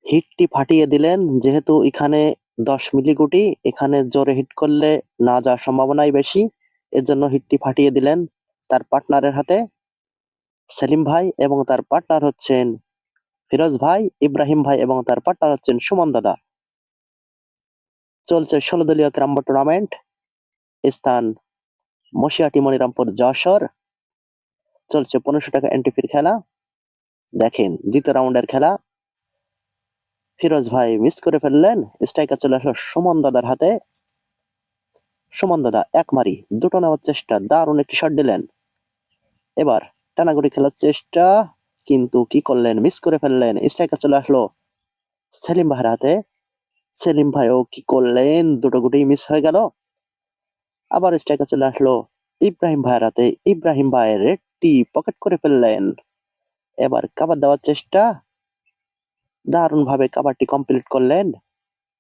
হিটটি ফাটিয়ে দিলেন। যেহেতু এখানে ১০ মিলি গুটি, এখানে জোরে হিট করলে না যাওয়ার সম্ভাবনাই বেশি। এজন্য হিটটি ফাটিয়ে দিলেন তার পার্টনারের হাতে। সেলিম ভাই এবং তার পার্টনার হচ্ছেন ফিরোজ ভাই, ইব্রাহিম ভাই এবং তার পার্টনার হচ্ছেন সুমন দাদা। চলছে ১৬ দলীয় ক্যারাম বোর্ড টুর্নামেন্ট। স্থান মশিয়াটি, মনিরামপুর, যশোর। চলছে ১৫০০ টাকা এন্ট্রি ফির খেলা। দেখেন দ্বিতীয় রাউন্ডের খেলা। ফিরোজ ভাই মিস করে ফেললেন। স্ট্রাইকার চলে আসলো সুমন দাদার হাতে। সুমন দাদা এক মারি দুটো নেওয়ার চেষ্টা, দারুণ একটি শট দিলেন। এবার টানাগুড়ি খেলার চেষ্টা, কিন্তু কি করলেন, মিস করে ফেললেন। স্ট্রাইকার চলে আসলো সেলিম ভাইয়ের হাতে। সেলিম ভাইও কি করলেন, দুটো গুটি মিস হয়ে গেল। আবার স্ট্রাইকার চলে আসলো ইব্রাহিম ভাইয়ের হাতে। ইব্রাহিম ভাই রেডটি পকেট করে ফেললেন। এবার কাবার দেওয়ার চেষ্টা, দারুণ ভাবে কাবারটি কমপ্লিট করলেন।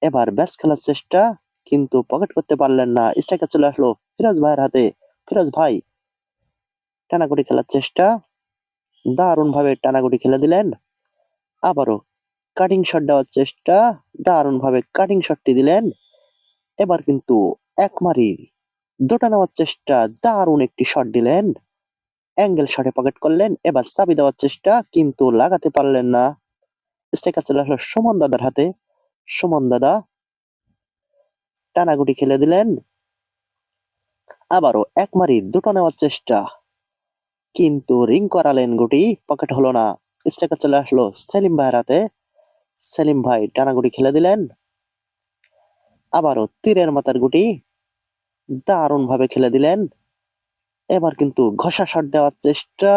এবার ব্যাস খেলার চেষ্টা, কিন্তু পকেট করতে পারলেন না। স্ট্রাইকার চলে আসলো ফিরোজ ভাইয়ের হাতে। ফিরোজ ভাই টানাগুড়ি খেলার চেষ্টা, দারুণ ভাবে টানাগুড়ি খেলে দিলেন। আবারও কাটিং শট দেওয়ার চেষ্টা, দারুণ ভাবে কাটিং শটটি দিলেন। এবার কিন্তু এক মারি দুটা নেওয়ার চেষ্টা, দারুণ একটি শট দিলেন। অ্যাঙ্গেল শটে পকেট করলেন। এবার চাবি দেওয়ার চেষ্টা, কিন্তু লাগাতে পারলেন না। স্ট্রাইকার চলে আসলো সুমন দাদার হাতে। সুমন দাদা টানাগুটি খেলে দিলেন। আবারও এক মারি দুটো নেওয়ার চেষ্টা, কিন্তু রিং করালেন, গুটি পকেট হলো না। স্ট্রাইকার চলে আসলো সেলিম ভাইয়ের হাতে। সেলিম ভাই টানাগুটি খেলে দিলেন। আবারও তীরের মাথার গুটি দারুণ ভাবে খেলে দিলেন। এবার কিন্তু ঘষা শট দেওয়ার চেষ্টা,